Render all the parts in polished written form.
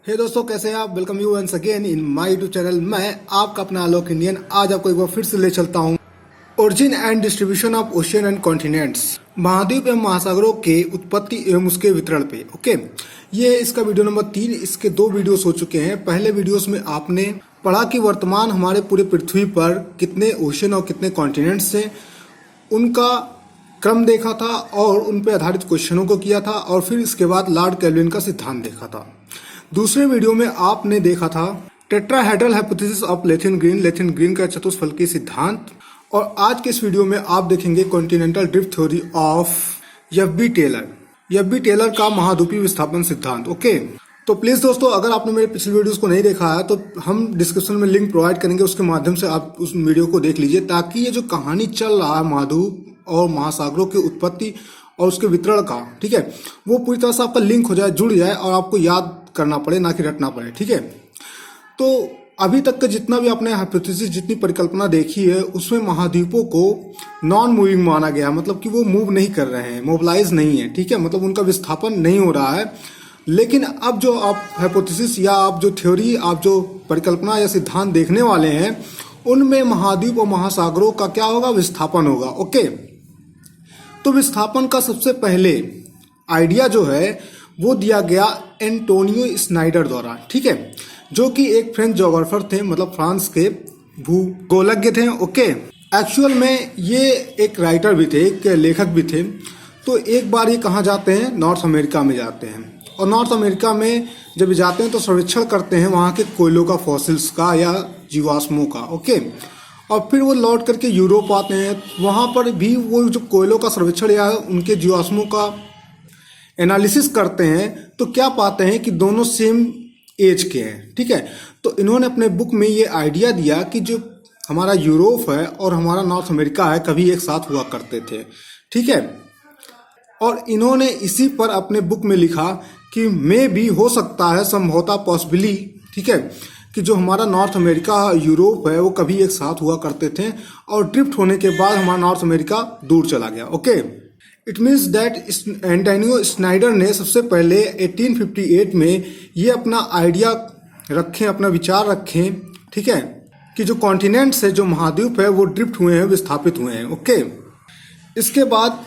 हे दोस्तों, कैसे हैं आप। Welcome you once again in my YouTube channel. मैं आपका अपना आलोक इंडियन आज आपको एक बार फिर से ले चलता हूं origin and distribution of ocean and continents, महाद्वीप एवं महासागरों के उत्पत्ति एवं उसके वितरण पे। ओके, ये इसका वीडियो नंबर 3। इसके 2 वीडियोस हो चुके हैं। पहले वीडियोस में आपने पढ़ा कि वर्तमान हमारे पूरे पृथ्वी पर कितने ओशियन और कितने कॉन्टिनेंट्स हैं, उनका क्रम देखा था और उन पर आधारित क्वेश्चनों को किया था, और फिर इसके बाद लॉर्ड केल्विन का सिद्धांत देखा था। दूसरे वीडियो में आपने देखा था टेट्राहेड्रल हाइपोथेसिस ऑफ लेथिन ग्रीन का चतुष्फलकीय सिद्धांत, और आज के इस वीडियो में आप देखेंगे continental drift theory of F B Taylor का महाद्वीपीय विस्थापन सिद्धांत। ओके, तो प्लीज दोस्तों, अगर आपने मेरे पिछले वीडियोस को नहीं देखा है तो हम डिस्क्रिप्शन में लिंक प्रोवाइड करेंगे, उसके माध्यम से आप उस वीडियो को देख लीजिए, ताकि ये जो कहानी चल रहा है महाद्वीप और महासागरों की उत्पत्ति और उसके वितरण का, ठीक है, वो पूरी तरह से आपका लिंक हो जाए, जुड़ जाए, और आपको याद करना पड़े, ना कि रटना पड़े। ठीक है, तो अभी तक का जितना भी आपने हाइपोथेसिस, जितनी परिकल्पना देखी है, उसमें महाद्वीपों को नॉन मूविंग माना गया, मतलब कि वो मूव नहीं कर रहे हैं, मोबिलाइज नहीं है। ठीक है, मतलब उनका विस्थापन नहीं हो रहा है। लेकिन अब जो आप हाइपोथेसिस या आप जो थ्योरी, आप जो परिकल्पना या सिद्धांत देखने वाले हैं, उनमें महाद्वीप और महासागरों का क्या होगा, विस्थापन होगा। ओके, तो विस्थापन का सबसे पहले आइडिया जो है वो दिया गया एंटोनियो स्नाइडर द्वारा। ठीक है, जो कि एक फ्रेंच ज्योग्राफर थे, मतलब फ्रांस के भूगोलज्ञ थे। ओके, एक्चुअल में ये एक राइटर भी थे, एक लेखक भी थे। तो एक बार ये कहाँ जाते हैं, नॉर्थ अमेरिका में जाते हैं, और नॉर्थ अमेरिका में जब जाते हैं तो सर्वेक्षण करते हैं वहाँ के कोयलों का, फॉसिल्स का या जीवाश्मों का। ओके, और फिर वो लौट करके यूरोप आते हैं, वहाँ पर भी वो जो कोयलों का सर्वेक्षण या उनके जीवाश्मों का एनालिसिस करते हैं, तो क्या पाते हैं कि दोनों सेम एज के हैं। ठीक है, तो इन्होंने अपने बुक में ये आइडिया दिया कि जो हमारा यूरोप है और हमारा नॉर्थ अमेरिका है, कभी एक साथ हुआ करते थे। ठीक है, और इन्होंने इसी पर अपने बुक में लिखा कि मे भी हो सकता है, संभवतः पॉसिबली, ठीक है, कि जो हमारा नॉर्थ अमेरिका यूरोप है वो कभी एक साथ हुआ करते थे, और ड्रिफ्ट होने के बाद हमारा नॉर्थ अमेरिका दूर चला गया। Okay, it means that Antonio Snyder ने सबसे पहले 1858 में ये अपना आइडिया रखें, अपना विचार रखें, ठीक है, कि जो कॉन्टिनेंट्स है, जो महाद्वीप है, वो ड्रिफ्ट हुए हैं, विस्थापित हुए हैं। ओके, इसके बाद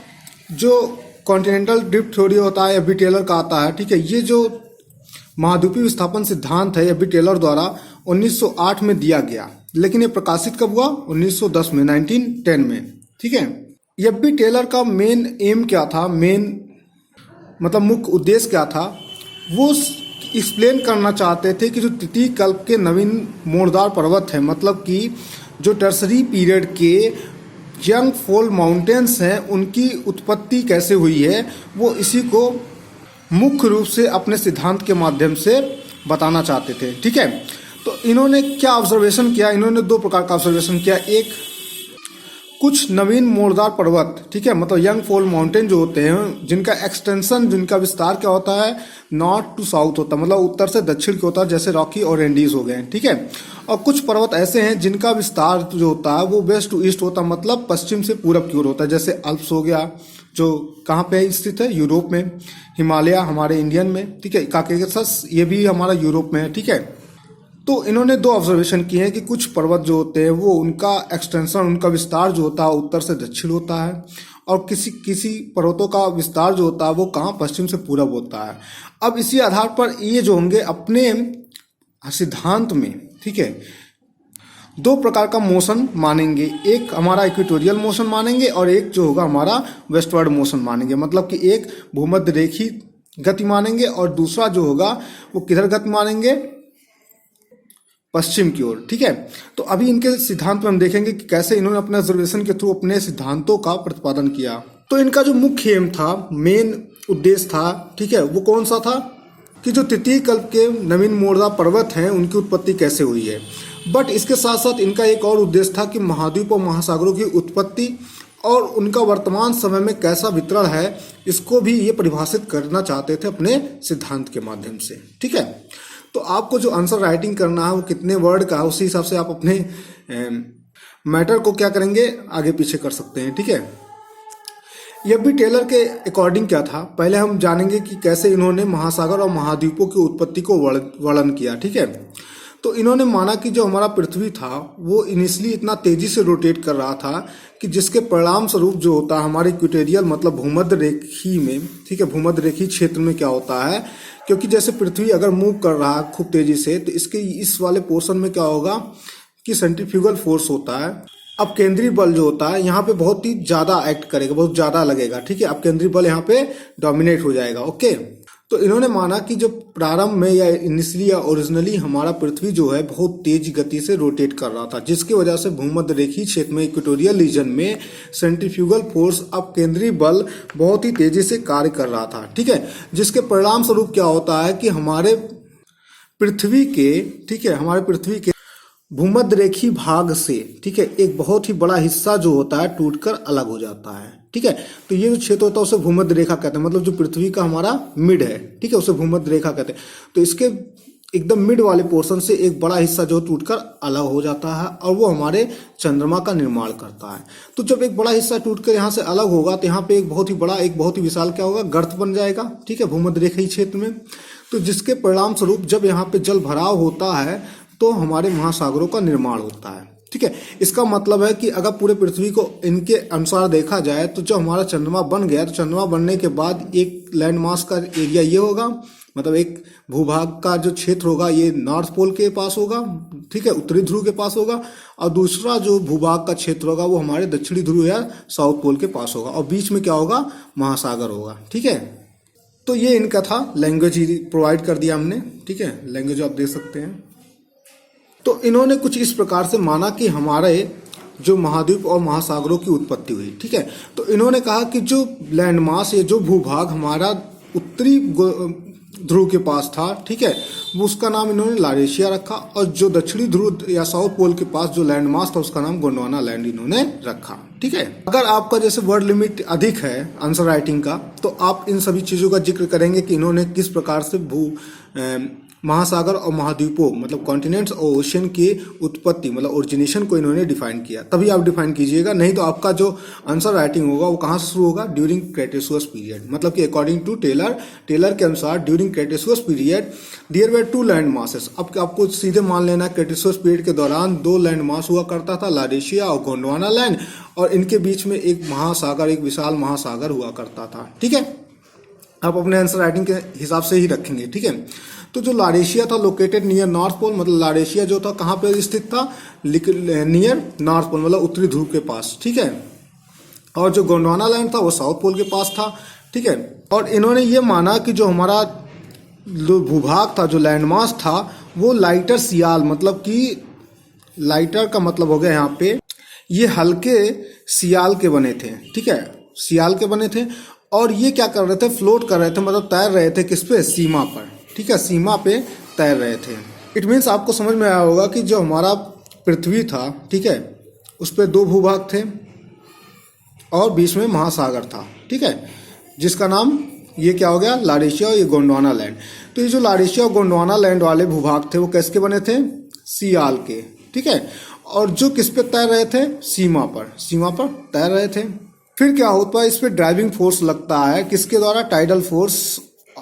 जो कॉन्टिनेंटल ड्रिफ्ट थ्योरी होता है, एफ बी टेलर का आता है। ठीक है, ये जो महाद्वीपीय विस्थापन सिद्धांत है, एफ बी टेलर द्वारा 1908 में दिया गया, लेकिन ये प्रकाशित कब हुआ, 1910 में, 1910 में। ठीक है, एफ बी टेलर का मेन एम क्या था, मतलब मुख्य उद्देश्य क्या था, वो एक्सप्लेन करना चाहते थे कि जो तृतीय कल्प के नवीन मोड़दार पर्वत है, मतलब कि जो टर्सरी पीरियड के यंग फॉल माउंटेन्स हैं, उनकी उत्पत्ति कैसे हुई है, वो इसी को मुख्य रूप से अपने सिद्धांत के माध्यम से बताना चाहते थे। ठीक है, तो इन्होंने क्या ऑब्जर्वेशन किया, इन्होंने 2 प्रकार का ऑब्जर्वेशन किया। एक, कुछ नवीन मोड़दार पर्वत, ठीक है, मतलब यंग फॉल माउंटेन जो होते हैं, जिनका एक्सटेंशन, जिनका विस्तार क्या होता है, नॉर्थ टू साउथ होता है, मतलब उत्तर से दक्षिण की होता है, जैसे रॉकी और एंडीज हो गए। ठीक है, और कुछ पर्वत ऐसे हैं जिनका विस्तार जो होता है वो वेस्ट टू ईस्ट होता है, मतलब पश्चिम से पूरब की ओर होता है, जैसे अल्प्स हो गया, जो कहाँ पे स्थित है, यूरोप में। हिमालय हमारे इंडियन में, ठीक है, काकेशस ये भी हमारा यूरोप में है। ठीक है, तो इन्होंने 2 ऑब्जर्वेशन किए हैं कि कुछ पर्वत जो होते हैं वो उनका एक्सटेंशन, उनका विस्तार जो होता है उत्तर से दक्षिण होता है, और किसी पर्वतों का विस्तार जो होता है वो कहाँ, पश्चिम से पूरब होता है। अब इसी आधार पर ये जो होंगे अपने सिद्धांत में, ठीक है, 2 प्रकार का मोशन मानेंगे। एक हमारा इक्वेटोरियल मोशन मानेंगे, और एक जो होगा हमारा वेस्टवर्ड मोशन मानेंगे, मतलब कि एक भूमध्य रेखी गति मानेंगे, और दूसरा जो होगा वो किधर गति मानेंगे, पश्चिम की ओर। ठीक है, तो अभी इनके सिद्धांत में हम देखेंगे कि कैसे इन्होंने अपने ऑब्जर्वेशन के थ्रू अपने सिद्धांतों का प्रतिपादन किया। तो इनका जो मुख्य एम था, मेन उद्देश्य था, ठीक है, वो कौन सा था, कि जो तृतीय कल्प के नवीन मोड़दार पर्वत हैं उनकी उत्पत्ति कैसे हुई है। बट इसके साथ साथ इनका एक और उद्देश्य था कि महाद्वीप और महासागरों की उत्पत्ति और उनका वर्तमान समय में कैसा वितरण है, इसको भी ये परिभाषित करना चाहते थे अपने सिद्धांत के माध्यम से। ठीक है, तो आपको जो आंसर राइटिंग करना है वो कितने वर्ड का है, उसी हिसाब से आप अपने मैटर को क्या करेंगे, आगे पीछे कर सकते हैं। ठीक है, यह भी टेलर के अकॉर्डिंग क्या था, पहले हम जानेंगे कि कैसे इन्होंने महासागर और महाद्वीपों की उत्पत्ति को वर्णन किया। ठीक है, तो इन्होंने माना कि जो हमारा पृथ्वी था वो इनिशियली इतना तेजी से रोटेट कर रहा था कि जिसके परिणाम स्वरूप जो होता है हमारे इक्वेटोरियल मतलब भूमध्य रेखी में, ठीक है, भूमध्य रेखी क्षेत्र में क्या होता है, क्योंकि जैसे पृथ्वी अगर मूव कर रहा है खूब तेजी से तो इसके इस वाले पोर्शन में क्या होगा कि सेंट्रीफ्यूगल फोर्स होता है। अब केंद्रीय बल जो होता है यहाँ पे बहुत ही ज्यादा एक्ट करेगा, बहुत ज्यादा लगेगा। ठीक है, अब केंद्रीय बल यहाँ पे डोमिनेट हो जाएगा। ओके, तो इन्होंने माना कि जो प्रारंभ में या इनिशियली या ओरिजिनली हमारा पृथ्वी जो है बहुत तेज गति से रोटेट कर रहा था, जिसकी वजह से भूमध्य रेखीय क्षेत्र में इक्वेटोरियल रीजन में सेंट्रीफ्यूगल फोर्स अब केंद्रीय बल बहुत ही तेजी से कार्य कर रहा था। ठीक है, जिसके परिणाम स्वरूप क्या होता है कि हमारे पृथ्वी के, ठीक है, हमारे पृथ्वी के भूमध्य रेखीय भाग से, ठीक है, एक बहुत ही बड़ा हिस्सा जो होता है टूटकर अलग हो जाता है। ठीक है, तो ये जो क्षेत्र होता है उसे भूमध्य रेखा कहते हैं, मतलब जो पृथ्वी का हमारा मिड है, ठीक है, उसे भूमध्य रेखा कहते हैं। तो इसके एकदम मिड वाले पोर्शन से एक बड़ा हिस्सा जो टूटकर अलग हो जाता है और वो हमारे चंद्रमा का निर्माण करता है। तो जब एक बड़ा हिस्सा टूटकर यहाँ से अलग होगा तो यहाँ पे एक बहुत ही बड़ा, एक बहुत ही विशाल क्या होगा, गर्त बन जाएगा। ठीक है, भूमध्य रेखीय क्षेत्र में, तो जिसके परिणाम स्वरूप जब यहाँ पे जल भराव होता है तो हमारे महासागरों का निर्माण होता है। ठीक है, इसका मतलब है कि अगर पूरे पृथ्वी को इनके अनुसार देखा जाए तो जो हमारा चंद्रमा बन गया, तो चंद्रमा बनने के बाद एक लैंड मास का एरिया ये होगा, मतलब एक भूभाग का जो क्षेत्र होगा ये नॉर्थ पोल के पास होगा, ठीक है, उत्तरी ध्रुव के पास होगा, और दूसरा जो भूभाग का क्षेत्र होगा वो हमारे दक्षिणी ध्रुव या साउथ पोल के पास होगा, और बीच में क्या होगा, महासागर होगा। ठीक है, तो ये इनका था, लैंग्वेज ही प्रोवाइड कर दिया हमने। ठीक है, लैंग्वेज आप देख सकते हैं। तो इन्होंने कुछ इस प्रकार से माना कि हमारे जो महाद्वीप और महासागरों की उत्पत्ति हुई। ठीक है, तो इन्होंने कहा कि जो लैंडमास या जो भूभाग हमारा उत्तरी ध्रुव के पास था, ठीक है, वो उसका नाम इन्होंने लारेशिया रखा, और जो दक्षिणी ध्रुव या साउथ पोल के पास जो लैंडमास था उसका नाम गोंडवाना लैंड इन्होंने रखा। ठीक है, अगर आपका जैसे वर्ड लिमिट अधिक है आंसर राइटिंग का तो आप इन सभी चीजों का जिक्र करेंगे कि इन्होंने किस प्रकार से महासागर और महाद्वीपों मतलब कॉन्टिनेंट्स और ओशियन की उत्पत्ति मतलब ओरिजिनेशन को इन्होंने डिफाइन किया, तभी आप डिफाइन कीजिएगा, नहीं तो आपका जो आंसर राइटिंग होगा वो कहाँ से शुरू होगा, ड्यूरिंग क्रेटेशियस पीरियड, मतलब कि अकॉर्डिंग टू टेलर के अनुसार during Cretaceous period there were two land masses. अब आपको सीधे मान लेना क्रेटेशियस पीरियड के दौरान दो लैंड मास हुआ करता था, लारेशिया और गोंडवाना लैंड, और इनके बीच में एक महासागर, एक विशाल महासागर हुआ करता था। ठीक है, आप अपने आंसर राइटिंग के हिसाब से ही रखेंगे। ठीक है, तो जो लारेशिया था लोकेटेड नियर नॉर्थ पोल, मतलब लारेशिया जो था कहाँ पे स्थित था, नियर नॉर्थ पोल मतलब उत्तरी ध्रुव के पास। ठीक है, और जो गोंडवाना लैंड था वो साउथ पोल के पास था। ठीक है, और इन्होंने ये माना कि जो हमारा भूभाग था, जो लैंडमास था, वो लाइटर सियाल, मतलब कि लाइटर का मतलब हो गया यहाँ पे ये हल्के सियाल के बने थे। ठीक है, सियाल के बने थे, और ये क्या कर रहे थे, फ्लोट कर रहे थे, मतलब तैर रहे थे किस पे, सीमा पर। ठीक है, सीमा पे तैर रहे थे। इट मीन्स आपको समझ में आया होगा कि जो हमारा पृथ्वी था, ठीक है, उस पर दो भूभाग थे और बीच में महासागर था। ठीक है, जिसका नाम ये क्या हो गया, लारेशिया और ये गोंडवाना लैंड। तो ये जो लारेशिया और गोंडवाना लैंड वाले भूभाग थे वो किसके बने थे, सियाल के। ठीक है, और जो किस पे तैर रहे थे, सीमा पर तैर रहे थे। फिर क्या होता है, इस पे ड्राइविंग फोर्स लगता है, किसके द्वारा, tidal force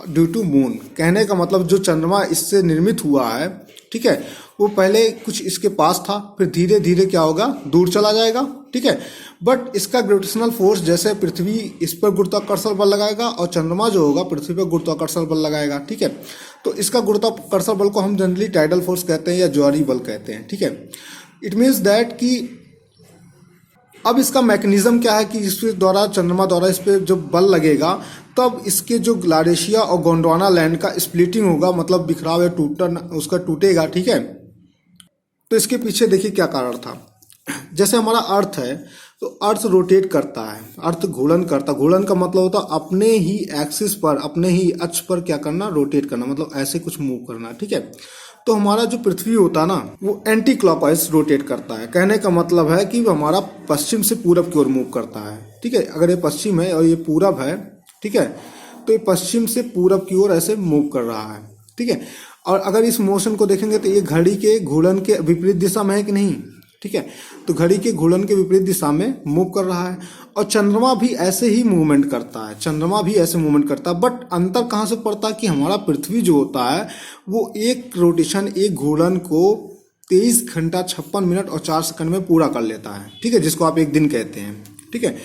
due to moon. कहने का मतलब जो चंद्रमा इससे निर्मित हुआ है, ठीक है, वो पहले कुछ इसके पास था, फिर धीरे धीरे क्या होगा, दूर चला जाएगा। ठीक है, बट इसका ग्रेविटेशनल फोर्स, जैसे पृथ्वी इस पर गुरुत्वाकर्षण बल लगाएगा और चंद्रमा जो होगा पृथ्वी पर गुरुत्वाकर्षण बल लगाएगा। ठीक है, तो इसका गुरुत्वाकर्षण बल को हम जनरली टाइडल फोर्स कहते हैं या ज्वारीय बल कहते हैं। ठीक है, इट मीन्स दैट कि अब इसका मैकेनिज्म क्या है कि इसके द्वारा, चंद्रमा द्वारा इस पर जब बल लगेगा तब इसके जो लारेशिया और गोंडवाना लैंड का स्प्लिटिंग होगा, मतलब बिखराव या उसका टूटेगा। ठीक है, तो इसके पीछे देखिए क्या कारण था। जैसे हमारा अर्थ है तो अर्थ रोटेट करता है, अर्थ घूर्णन करता, घूर्णन का मतलब होता है अपने ही एक्सिस पर, अपने ही अक्ष पर क्या करना, रोटेट करना, मतलब ऐसे कुछ मूव करना। ठीक है, तो हमारा जो पृथ्वी होता है ना वो एंटी क्लॉकवाइज रोटेट करता है। कहने का मतलब है कि हमारा पश्चिम से पूरब की ओर मूव करता है। ठीक है, अगर ये पश्चिम है और ये पूरब है, ठीक है, तो ये पश्चिम से पूरब की ओर ऐसे मूव कर रहा है। ठीक है, और अगर इस मोशन को देखेंगे तो ये घड़ी के घूर्णन के विपरीत दिशा में है कि नहीं, ठीक है। तो घड़ी के घूर्णन के विपरीत दिशा में मूव कर रहा है और चंद्रमा भी ऐसे ही मूवमेंट करता है, चंद्रमा भी ऐसे मूवमेंट करता है। बट अंतर कहाँ से पड़ता है कि हमारा पृथ्वी जो होता है वो एक रोटेशन, एक घूर्णन को 23 घंटा 56 मिनट और 4 सेकंड में पूरा कर लेता है, ठीक है, जिसको आप एक दिन कहते हैं, ठीक है।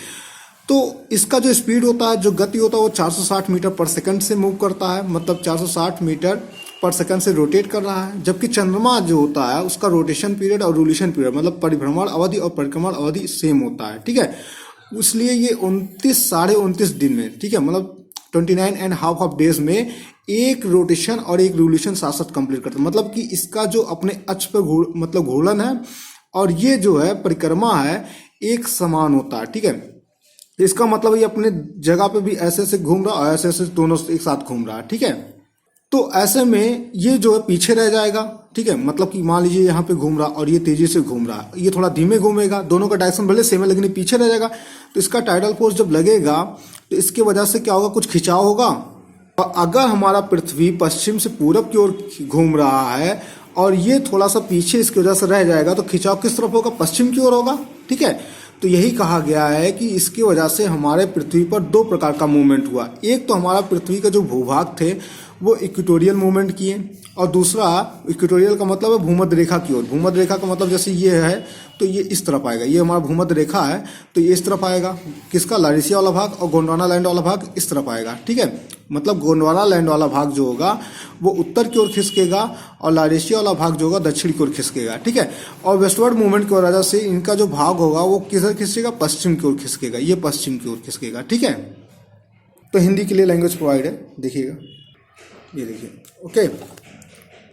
तो इसका जो स्पीड होता है, जो गति होता है वो 460 मीटर पर सेकंड से मूव करता है, मतलब 460 मीटर पर सेकंड से रोटेट कर रहा है। जबकि चंद्रमा जो होता है उसका रोटेशन पीरियड और रिवोल्यूशन पीरियड, मतलब परिभ्रमण अवधि और परिक्रमण अवधि सेम होता है, ठीक है। इसलिए ये 29 दिन में, ठीक है, मतलब 29.5 डेज में एक रोटेशन और एक रिवोल्यूशन साथ साथ कंप्लीट करता है। मतलब कि इसका जो अपने अक्ष पर मतलब घूर्णन है और ये जो है परिक्रमा है एक समान होता है, ठीक है। इसका मतलब ये अपने जगह पे भी ऐसे ऐसे घूम रहा है और ऐसे ऐसे दोनों एक साथ घूम रहा है, ठीक है। तो ऐसे में ये जो है पीछे रह जाएगा, ठीक है। मतलब कि मान लीजिए यहाँ पे घूम रहा और ये तेजी से घूम रहा है, ये थोड़ा धीमे घूमेगा, दोनों का डायरेक्शन भले सेम है लेकिन पीछे रह जाएगा। तो इसका टाइडल फोर्स जब लगेगा तो इसके वजह से क्या होगा, कुछ खिंचाव होगा। और अगर हमारा पृथ्वी पश्चिम से पूरब की ओर घूम रहा है और ये थोड़ा सा पीछे इसकी वजह से रह जाएगा तो खिंचाव किस तरफ होगा, पश्चिम की ओर होगा, ठीक है। तो यही कहा गया है कि इसकी वजह से हमारे पृथ्वी पर दो प्रकार का मूवमेंट हुआ। एक तो हमारा पृथ्वी का जो भूभाग थे वो इक्वेटोरियल मूवमेंट किए और दूसरा, इक्वेटोरियल का मतलब है भूमध्य रेखा की ओर। भूमध्य रेखा का मतलब जैसे ये है तो ये इस तरफ आएगा, ये हमारा भूमध्य रेखा है तो ये इस तरफ आएगा, किसका, लारेशिया वाला भाग, और गोंडवाना लैंड वाला भाग इस तरफ आएगा, ठीक है। मतलब गोंडवाना लैंड वाला भाग जो होगा वो उत्तर की ओर खिसकेगा और लारेशिया वाला भाग जो होगा दक्षिण की ओर खिसकेगा, ठीक है। और वेस्टवर्ड मूवमेंट की वजह से इनका जो भाग होगा वो किधर खिसकेगा, पश्चिम की ओर खिसकेगा, ये पश्चिम की ओर खिसकेगा, ठीक है। तो हिंदी के लिए लैंग्वेज प्रोवाइड है, देखिएगा, ये देखिए, ओके।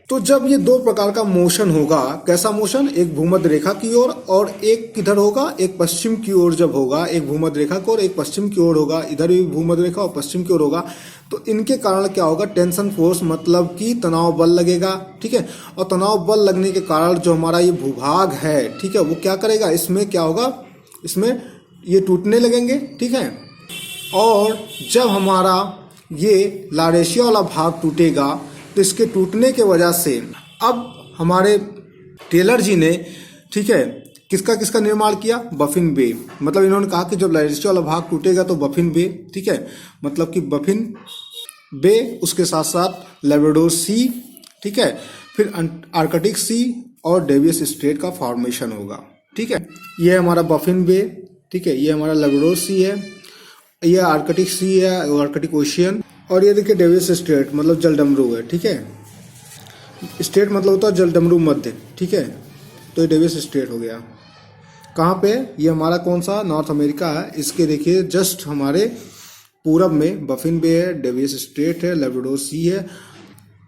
तो जब ये दो प्रकार का मोशन होगा, कैसा मोशन, एक भूमध्य रेखा की ओर और एक किधर होगा, एक पश्चिम की ओर जब होगा, एक भूमध्य रेखा की ओर एक पश्चिम की ओर होगा, इधर भी भूमध्य रेखा और पश्चिम की ओर होगा, तो इनके कारण क्या होगा, टेंशन फोर्स, मतलब कि तनाव बल लगेगा, ठीक है। और तनाव बल लगने के कारण जो हमारा ये भूभाग है, ठीक है, वो क्या करेगा, इसमें क्या होगा, इसमें ये टूटने लगेंगे, ठीक है। और जब हमारा ये लारेशिया वाला भाग टूटेगा तो इसके टूटने के वजह से अब हमारे टेलर जी ने, ठीक है, किसका किसका निर्माण किया, बफिन बे। मतलब इन्होंने कहा कि जब लारेशिया वाला भाग टूटेगा तो बफिन बे, ठीक है, मतलब कि बफिन बे, उसके साथ साथ लेब्राडोर सी, ठीक है, फिर आर्कटिक सी और डेवियस स्ट्रेट का फॉर्मेशन होगा, ठीक है। ये हमारा बफिन बे, ठीक है, ये हमारा लेब्राडोर सी है, ये आर्कटिक सी है, आर्कटिक ओशियन, और ये देखिए डेवियस स्ट्रेट मतलब जलडमरू है, ठीक है। स्ट्रेट मतलब होता है जलडमरू मध्य, ठीक है। तो ये डेवियस स्ट्रेट हो गया। कहाँ पे, ये हमारा कौन सा, नॉर्थ अमेरिका है। इसके देखिए जस्ट हमारे पूरब में बफिन बे है, डेवियस स्ट्रेट है, लेब्राडोर सी है,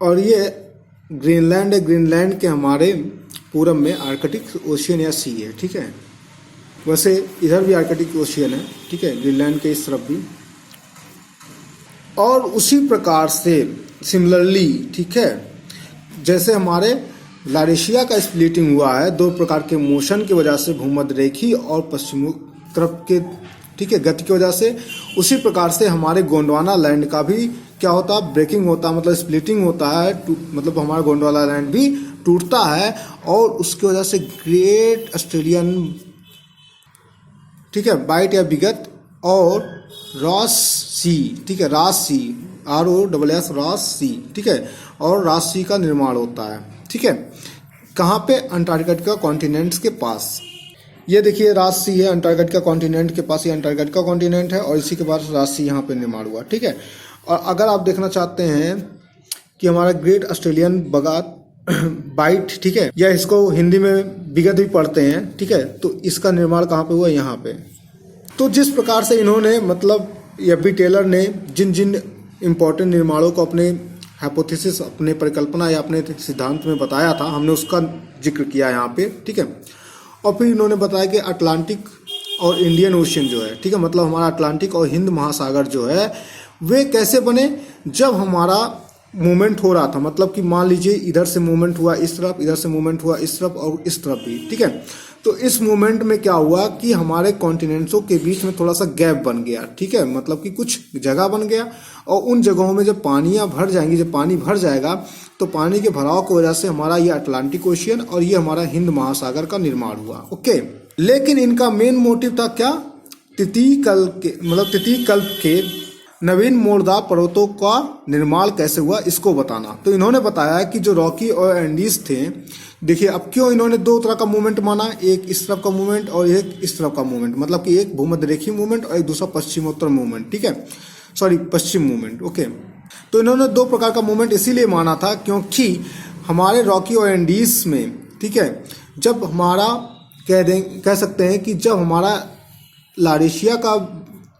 और ये ग्रीनलैंड है। ग्रीनलैंड के हमारे पूरब में आर्कटिक ओशियन या सी है, ठीक है। वैसे इधर भी आर्कटिक ओशियन है, ठीक है, ग्रीनलैंड के इस तरफ भी। और उसी प्रकार से सिमिलरली, ठीक है, जैसे हमारे लारेशिया का स्प्लिटिंग हुआ है दो प्रकार के मोशन की वजह से, भूमध्य रेखी और पश्चिम तरफ के, ठीक है, गति की वजह से, उसी प्रकार से हमारे गोंडवाना लैंड का भी क्या होता है, ब्रेकिंग होता है, मतलब स्प्लिटिंग होता है, मतलब हमारा गोंडवाना लैंड भी टूटता है और उसकी वजह से ग्रेट ऑस्ट्रेलियन, ठीक है, बाइट या विगत और रॉस सी, ठीक है, रॉस सी, ROSS रॉस सी, ठीक है, और रॉस सी का निर्माण होता है, ठीक है। कहाँ पे, अंटार्कटिका कॉन्टिनेंट्स के पास। ये देखिए रॉस सी है अंटार्कटिका कॉन्टिनेंट के पास, ये अंटार्कटिका कॉन्टिनेंट है और इसी के पास रॉस सी यहाँ पे निर्माण हुआ, ठीक है। और अगर आप देखना चाहते हैं कि हमारा ग्रेट ऑस्ट्रेलियन बगात बाइट, ठीक है, या इसको हिंदी में विगत भी पढ़ते हैं, ठीक है, तो इसका निर्माण कहाँ पे हुआ, यहाँ पे। तो जिस प्रकार से इन्होंने, मतलब F.B. टेलर ने जिन जिन इम्पोर्टेंट निर्माणों को अपने हाइपोथेसिस, अपने परिकल्पना या अपने सिद्धांत में बताया था, हमने उसका जिक्र किया यहाँ पे, ठीक है। और फिर इन्होंने बताया कि अटलांटिक और इंडियन ओशियन जो है, ठीक है, मतलब हमारा अटलांटिक और हिंद महासागर जो है वे कैसे बने, जब हमारा मूवमेंट हो रहा था, मतलब कि मान लीजिए इधर से मूवमेंट हुआ इस तरफ, इधर से मूवमेंट हुआ इस तरफ और इस तरफ भी, ठीक है। तो इस मूवमेंट में क्या हुआ कि हमारे कॉन्टिनेंट्सों के बीच में थोड़ा सा गैप बन गया, ठीक है, मतलब कि कुछ जगह बन गया और उन जगहों में जब पानियाँ भर जाएंगी, जब पानी भर जाएगा तो पानी के भराव की वजह से हमारा ये अटलांटिक ओशियन और ये हमारा हिंद महासागर का निर्माण हुआ। ओके, लेकिन इनका मेन मोटिव था क्या? तृतीय कल्प के नवीन मोड़दार पर्वतों का निर्माण कैसे हुआ इसको बताना। तो इन्होंने बताया कि जो रॉकी और एंडीज थे, देखिए अब क्यों इन्होंने दो तरह का मूवमेंट माना, एक इस तरफ का मूवमेंट और एक इस तरफ का मूवमेंट, मतलब कि एक भूमध्य रेखीय मूवमेंट और एक दूसरा पश्चिमोत्तर मूवमेंट, ठीक है, सॉरी पश्चिम मूवमेंट। ओके, तो इन्होंने दो प्रकार का मूवमेंट इसीलिए माना था क्योंकि हमारे रॉकी और एंडीज में, ठीक है, जब हमारा कह सकते हैं कि जब हमारा लारेशिया का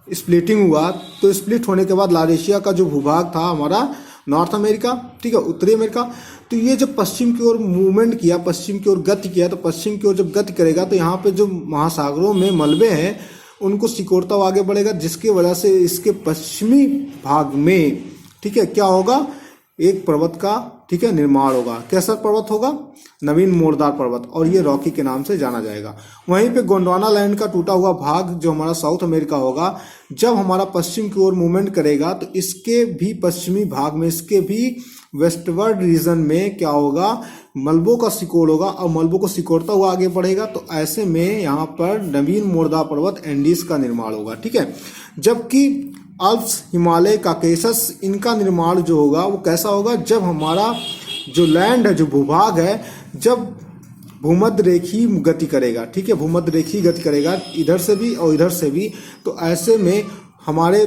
स्प्लिटिंग हुआ, तो स्प्लिट होने के बाद लारेशिया का जो भूभाग था हमारा नॉर्थ अमेरिका, ठीक है, उत्तरी अमेरिका, तो ये जब पश्चिम की ओर मूवमेंट किया, पश्चिम की ओर गति किया, तो पश्चिम की ओर जब गति करेगा तो यहाँ पे जो महासागरों में मलबे हैं उनको सिकोड़ता हुआ आगे बढ़ेगा, जिसकी वजह से इसके पश्चिमी भाग में, ठीक है, क्या होगा, एक पर्वत का, ठीक है, निर्माण होगा। कैसा पर्वत होगा? नवीन मोड़दार पर्वत, और ये रॉकी के नाम से जाना जाएगा। वहीं पे गोंडवाना लैंड का टूटा हुआ भाग जो हमारा साउथ अमेरिका होगा, जब हमारा पश्चिम की ओर मूवमेंट करेगा तो इसके भी पश्चिमी भाग में, इसके भी वेस्टवर्ड रीजन में क्या होगा, मलबों का सिकोड़ होगा और मलबों को सिकोड़ता हुआ आगे बढ़ेगा। तो ऐसे में यहाँ पर नवीन मोड़दार पर्वत एंडीज का निर्माण होगा, ठीक है। जबकि अल्प्स, हिमालय, काकेशस, इनका निर्माण जो होगा वो कैसा होगा, जब हमारा जो लैंड है, जो भूभाग है, जब भूमध्य रेखीय गति करेगा, ठीक है, भूमध्य रेखीय गति करेगा इधर से भी और इधर से भी, तो ऐसे में हमारे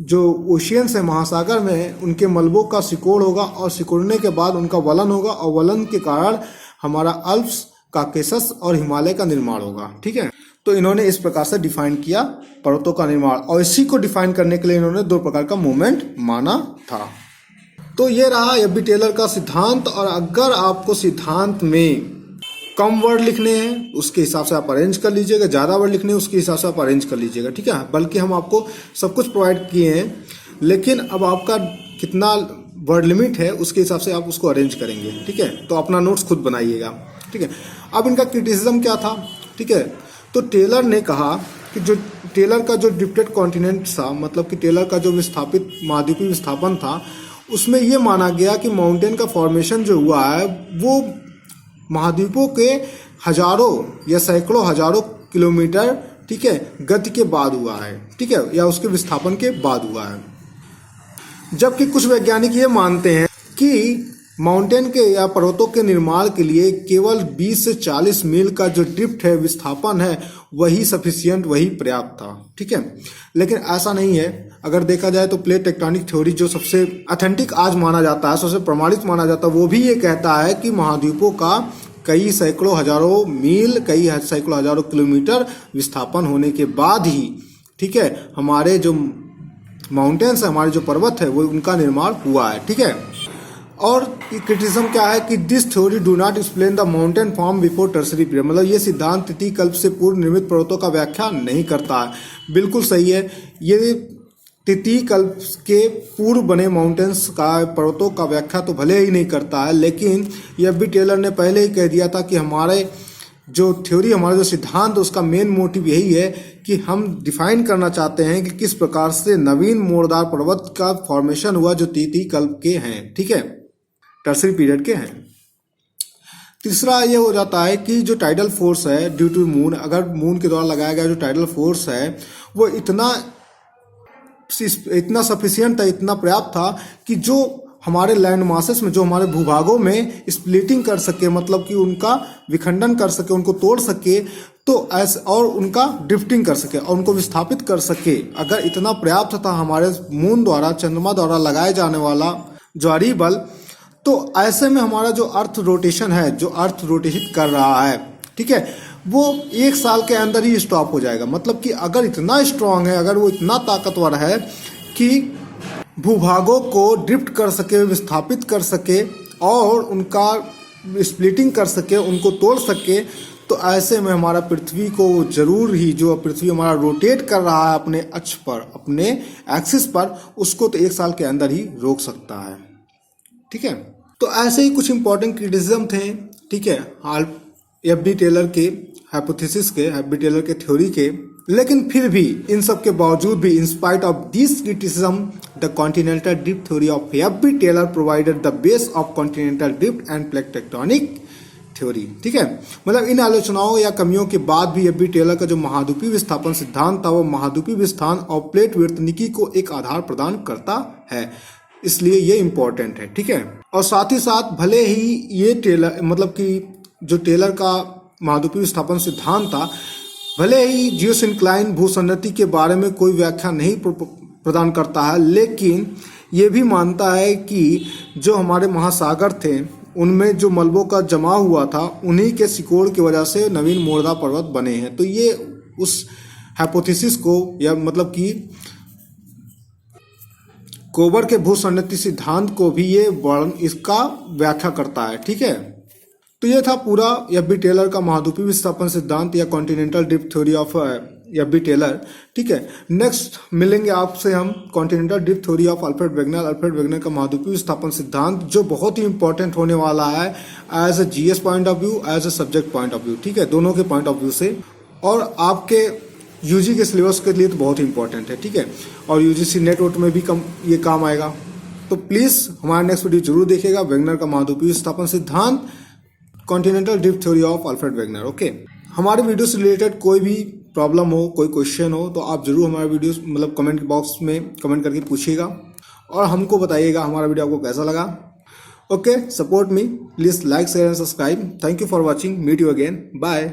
जो ओशियंस है, महासागर में, उनके मलबों का सिकोड़ होगा और सिकोड़ने के बाद उनका वलन होगा और वलन के कारण हमारा अल्प्स, काकेशस और हिमालय का निर्माण होगा, ठीक है। तो इन्होंने इस प्रकार से डिफाइन किया पर्वतों का निर्माण, और इसी को डिफाइन करने के लिए इन्होंने दो प्रकार का मूवमेंट माना था। तो ये रहा एफ.बी. टेलर का सिद्धांत। और अगर आपको सिद्धांत में कम वर्ड लिखने हैं उसके हिसाब से आप अरेंज कर लीजिएगा, ज़्यादा वर्ड लिखने हैं उसके हिसाब से आप अरेंज कर लीजिएगा, ठीक है। बल्कि हम आपको सब कुछ प्रोवाइड किए हैं, लेकिन अब आपका कितना वर्ड लिमिट है उसके हिसाब से आप उसको अरेंज करेंगे, ठीक है। तो अपना नोट्स खुद बनाइएगा, ठीक है। अब इनका क्रिटिसिज्म क्या था, ठीक है। तो टेलर ने कहा कि जो टेलर का जो ड्रिफ्टेड कॉन्टिनेंट था, मतलब कि टेलर का जो विस्थापित महाद्वीपीय विस्थापन था, उसमें ये माना गया कि माउंटेन का फॉर्मेशन जो हुआ है वो महाद्वीपों के हजारों या सैकड़ों हजारों किलोमीटर, ठीक है, गति के बाद हुआ है, ठीक है, या उसके विस्थापन के बाद हुआ है। जबकि कुछ वैज्ञानिक ये मानते हैं कि माउंटेन के या पर्वतों के निर्माण के लिए केवल 20 से 40 मील का जो ड्रिफ्ट है, विस्थापन है, वही सफिशियंट, वही पर्याप्त था, ठीक है। लेकिन ऐसा नहीं है। अगर देखा जाए तो प्लेट टेक्टोनिक थ्योरी जो सबसे ऑथेंटिक आज माना जाता है, सबसे प्रमाणित माना जाता है, वो भी ये कहता है कि महाद्वीपों का कई सैकड़ों हजारों मील, कई सैकड़ों हजारों किलोमीटर विस्थापन होने के बाद ही, ठीक है, हमारे जो माउंटेन्स है, हमारे जो पर्वत है, वो उनका निर्माण हुआ है, ठीक है। और क्रिटिसिज्म क्या है कि this theory do not explain the mountain form before tertiary period, मतलब ये सिद्धांत तृतीय कल्प से पूर्व निर्मित पर्वतों का व्याख्या नहीं करता है। बिल्कुल सही है, ये तृतीय कल्प के पूर्व बने माउंटेन्स का, पर्वतों का व्याख्या तो भले ही नहीं करता है, लेकिन एफ.बी. टेलर ने पहले ही कह दिया था कि हमारे जो थ्योरी, हमारा जो सिद्धांत, उसका मेन मोटिव यही है कि हम डिफाइन करना चाहते हैं कि किस प्रकार से नवीन मोड़दार पर्वत का फॉर्मेशन हुआ जो तृतीय कल्प के हैं, ठीक है, टर्सरी पीरियड के हैं। तीसरा ये हो जाता है कि जो टाइडल फोर्स है ड्यू टू मून, अगर मून के द्वारा लगाया गया जो टाइडल फोर्स है वो इतना सफिशियंट था, इतना पर्याप्त था कि जो हमारे लैंड मासेस में, जो हमारे भूभागों में स्प्लिटिंग कर सके, मतलब कि उनका विखंडन कर सके, उनको तोड़ सके, तो ऐसे, और उनका ड्रिफ्टिंग कर सके और उनको विस्थापित कर सके। अगर इतना पर्याप्त था हमारे मून द्वारा, चंद्रमा द्वारा लगाए जाने वाला ज्वारीय बल, तो ऐसे में हमारा जो अर्थ रोटेशन है, जो अर्थ रोटेट कर रहा है, ठीक है, वो एक साल के अंदर ही स्टॉप हो जाएगा। मतलब कि अगर इतना स्ट्रांग है, अगर वो इतना ताकतवर है कि भूभागों को ड्रिफ्ट कर सके, विस्थापित कर सके और उनका स्प्लिटिंग कर सके, उनको तोड़ सके, तो ऐसे में हमारा पृथ्वी को जरूर ही, जो पृथ्वी हमारा रोटेट कर रहा है अपने अक्ष पर, अपने एक्सिस पर, उसको तो एक साल के अंदर ही रोक सकता है, ठीक है। तो ऐसे ही कुछ इंपॉर्टेंट क्रिटिसिज्म थे, ठीक है, एफ.बी. टेलर के हाइपोथेसिस के, एफ.बी. टेलर के थ्योरी के, लेकिन फिर भी इन सब के बावजूद भी in spite of this criticism the continental drift theory of F B. Taylor provided the base of continental drift and plate tectonic theory. ठीक है, मतलब इन आलोचनाओं या कमियों के बाद भी एफ.बी. टेलर का जो महाद्वीपीय विस्थापन सिद्धांत था वो महाद्वीपीय विस्थापन और प्लेट विवर्तनिकी को एक आधार प्रदान करता है, इसलिए ये इंपॉर्टेंट है। ठीक है, और साथ ही साथ भले ही ये टेलर मतलब कि जो टेलर का महाद्वीपीय विस्थापन सिद्धांत था, भले ही जियोसिंक्लाइन भूसंरचना के बारे में कोई व्याख्या नहीं प्रदान करता है, लेकिन ये भी मानता है कि जो हमारे महासागर थे उनमें जो मलबों का जमा हुआ था उन्हीं के सिकोड़ की वजह से नवीन मोरदा पर्वत बने हैं। तो ये उस हाइपोथेसिस को या मतलब कि कोबर के भूसंरचना सिद्धांत को भी ये इसका व्याख्या करता है। ठीक है, तो ये था पूरा एफ.बी. टेलर का महाद्वीपीय विस्थापन सिद्धांत या continental drift theory of F B. Taylor. ठीक है, नेक्स्ट मिलेंगे आपसे हम continental drift theory of Alfred Wegener का महाद्वीपीय विस्थापन सिद्धांत, जो बहुत ही इंपॉर्टेंट होने वाला है as a GS point of view, as a subject point of view. ठीक है, दोनों के पॉइंट ऑफ व्यू से, और आपके यूजी के सिलेबस के लिए तो बहुत ही इंपॉर्टेंट है। ठीक है, और यूजीसी नेट वोट में भी ये काम आएगा। तो प्लीज हमारा नेक्स्ट वीडियो जरूर देखिएगा, वेगनर का महाद्वीपीय विस्थापन सिद्धांत, continental drift theory of Alfred Wegener. Okay, हमारे वीडियो से रिलेटेड कोई भी प्रॉब्लम हो, कोई क्वेश्चन हो, तो आप जरूर हमारे वीडियो मतलब कमेंट बॉक्स में कमेंट करके पूछिएगा और हमको बताइएगा हमारा वीडियो आपको कैसा लगा। Okay, support me, please like share and subscribe. Thank you for watching, meet you again, bye.